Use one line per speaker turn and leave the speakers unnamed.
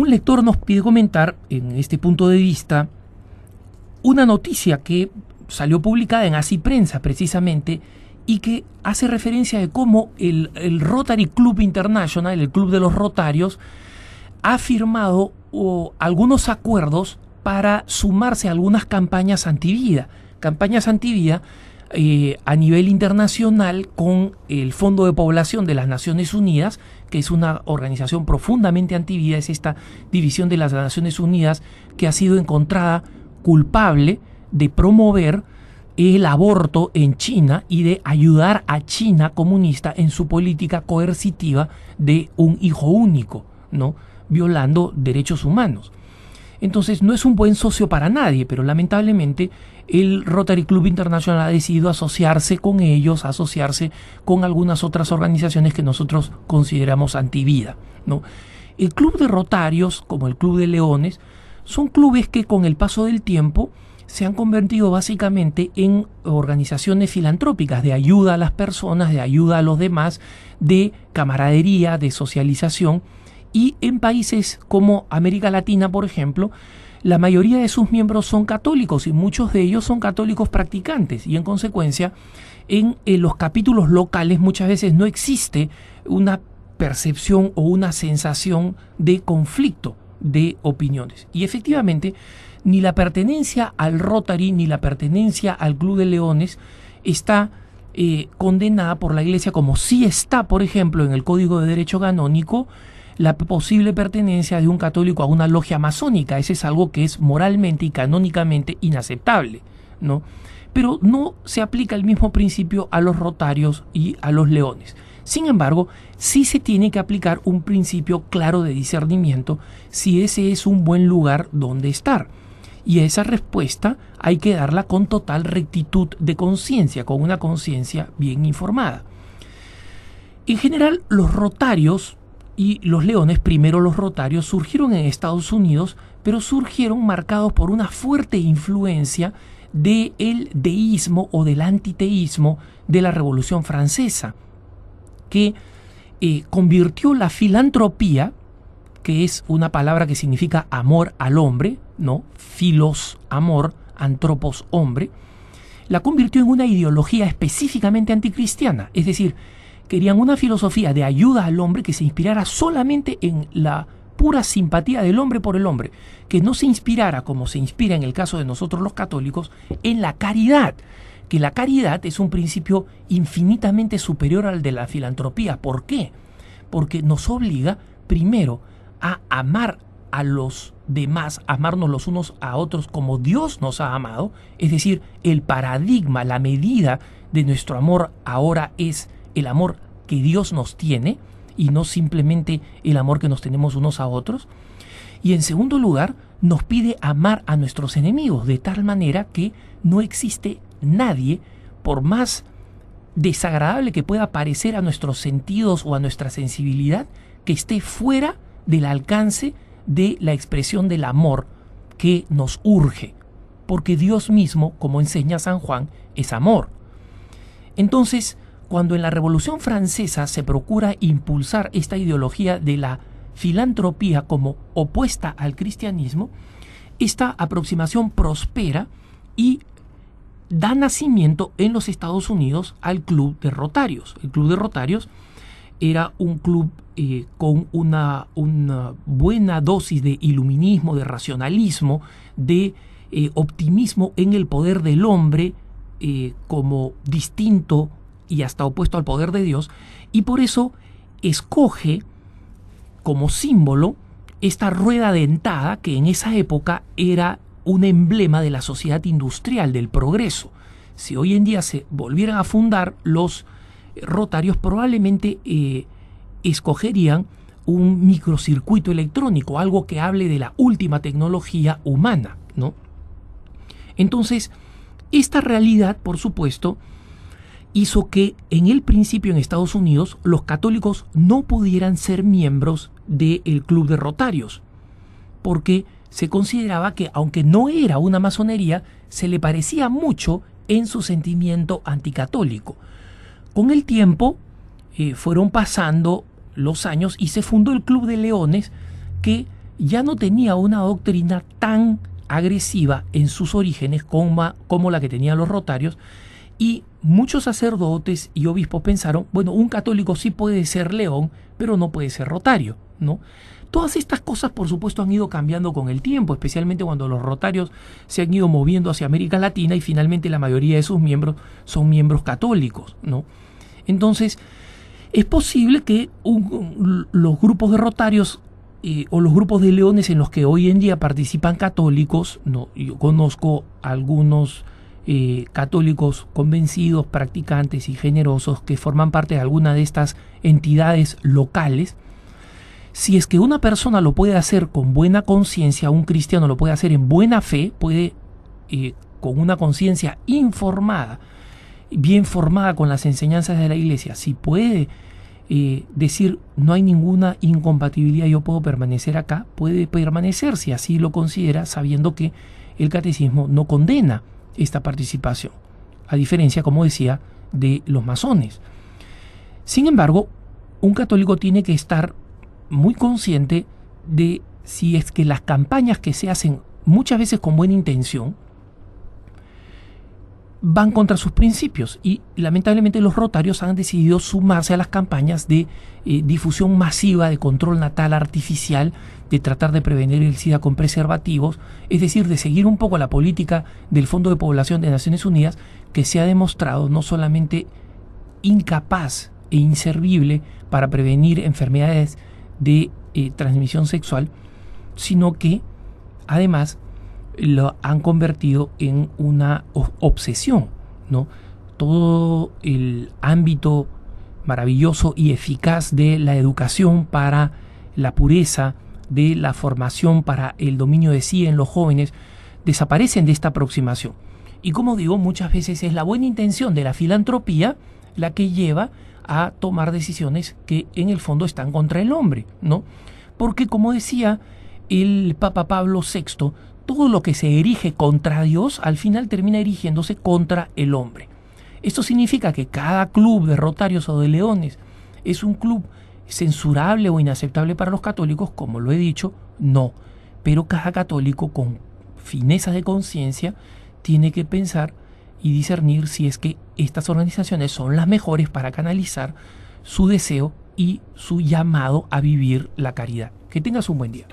Un lector nos pide comentar en este punto de vista una noticia que salió publicada en Así Prensa precisamente y que hace referencia de cómo el Rotary Club International, el Club de los Rotarios, ha firmado algunos acuerdos para sumarse a algunas campañas antivida. Campañas antivida a nivel internacional con el Fondo de Población de las Naciones Unidas, que es una organización profundamente antivida, es esta división de las Naciones Unidas que ha sido encontrada culpable de promover el aborto en China y de ayudar a China comunista en su política coercitiva de un hijo único, ¿no?, violando derechos humanos. Entonces no es un buen socio para nadie, pero lamentablemente el Rotary Club International ha decidido asociarse con ellos, asociarse con algunas otras organizaciones que nosotros consideramos antivida, ¿no? El Club de Rotarios, como el Club de Leones, son clubes que con el paso del tiempo se han convertido básicamente en organizaciones filantrópicas de ayuda a las personas, de ayuda a los demás, de camaradería, de socialización. Y en países como América Latina, por ejemplo, la mayoría de sus miembros son católicos y muchos de ellos son católicos practicantes. Y en consecuencia, en los capítulos locales muchas veces no existe una percepción o una sensación de conflicto de opiniones. Y efectivamente, ni la pertenencia al Rotary ni la pertenencia al Club de Leones está condenada por la Iglesia, como sí está, por ejemplo, en el Código de Derecho Canónico, la posible pertenencia de un católico a una logia masónica. Ese es algo que es moralmente y canónicamente inaceptable, ¿no? Pero no se aplica el mismo principio a los rotarios y a los leones. Sin embargo, sí se tiene que aplicar un principio claro de discernimiento si ese es un buen lugar donde estar. Y a esa respuesta hay que darla con total rectitud de conciencia, con una conciencia bien informada. En general, los rotarios y los leones, primero los rotarios, surgieron en Estados Unidos, pero surgieron marcados por una fuerte influencia del deísmo o del antiteísmo de la Revolución Francesa, que convirtió la filantropía, que es una palabra que significa amor al hombre, ¿no? Filos, amor, antropos, hombre, la convirtió en una ideología específicamente anticristiana. Es decir, querían una filosofía de ayuda al hombre que se inspirara solamente en la pura simpatía del hombre por el hombre, que no se inspirara, como se inspira en el caso de nosotros los católicos, en la caridad, que la caridad es un principio infinitamente superior al de la filantropía. ¿Por qué? Porque nos obliga, primero, a amar a los demás, amarnos los unos a otros como Dios nos ha amado. Es decir, el paradigma, la medida de nuestro amor ahora es el amor que Dios nos tiene y no simplemente el amor que nos tenemos unos a otros. Y en segundo lugar, nos pide amar a nuestros enemigos de tal manera que no existe nadie, por más desagradable que pueda parecer a nuestros sentidos o a nuestra sensibilidad, que esté fuera del alcance de la expresión del amor que nos urge, porque Dios mismo, como enseña San Juan, es amor. Entonces, cuando en la Revolución Francesa se procura impulsar esta ideología de la filantropía como opuesta al cristianismo, esta aproximación prospera y da nacimiento en los Estados Unidos al Club de Rotarios. El Club de Rotarios era un club con una buena dosis de iluminismo, de racionalismo, de optimismo en el poder del hombre como distinto y hasta opuesto al poder de Dios, y por eso escoge como símbolo esta rueda dentada que en esa época era un emblema de la sociedad industrial, del progreso. Si hoy en día se volvieran a fundar los rotarios, probablemente escogerían un microcircuito electrónico, algo que hable de la última tecnología humana, ¿no? Entonces, esta realidad, por supuesto, hizo que en el principio en Estados Unidos los católicos no pudieran ser miembros del Club de Rotarios, porque se consideraba que, aunque no era una masonería, se le parecía mucho en su sentimiento anticatólico. Con el tiempo fueron pasando los años y se fundó el Club de Leones, que ya no tenía una doctrina tan agresiva en sus orígenes como la que tenían los Rotarios, y muchos sacerdotes y obispos pensaron, bueno, un católico sí puede ser león, pero no puede ser rotario, ¿no? Todas estas cosas, por supuesto, han ido cambiando con el tiempo, especialmente cuando los rotarios se han ido moviendo hacia América Latina y finalmente la mayoría de sus miembros son miembros católicos, ¿no? Entonces, es posible que los grupos de rotarios o los grupos de leones en los que hoy en día participan católicos, ¿no? Yo conozco algunos católicos convencidos, practicantes y generosos que forman parte de alguna de estas entidades locales. Si es que una persona lo puede hacer con buena conciencia, un cristiano lo puede hacer en buena fe, puede con una conciencia informada, bien formada con las enseñanzas de la iglesia, si puede decir no hay ninguna incompatibilidad, yo puedo permanecer acá, puede permanecer si así lo considera, sabiendo que el catecismo no condena esta participación, a diferencia, como decía, de los masones. Sin embargo, un católico tiene que estar muy consciente de si es que las campañas que se hacen muchas veces con buena intención van contra sus principios, y lamentablemente los rotarios han decidido sumarse a las campañas de difusión masiva de control natal artificial, de tratar de prevenir el SIDA con preservativos, es decir, de seguir un poco la política del Fondo de Población de Naciones Unidas, que se ha demostrado no solamente incapaz e inservible para prevenir enfermedades de transmisión sexual, sino que además lo han convertido en una obsesión, ¿no? Todo el ámbito maravilloso y eficaz de la educación para la pureza, de la formación para el dominio de sí en los jóvenes, desaparecen de esta aproximación. Y como digo, muchas veces es la buena intención de la filantropía la que lleva a tomar decisiones que en el fondo están contra el hombre, ¿no? Porque, como decía el Papa Pablo VI, todo lo que se erige contra Dios al final termina erigiéndose contra el hombre. Esto significa que cada club de rotarios o de leones es un club censurable o inaceptable para los católicos, como lo he dicho, no. Pero cada católico con fineza de conciencia tiene que pensar y discernir si es que estas organizaciones son las mejores para canalizar su deseo y su llamado a vivir la caridad. Que tengas un buen día.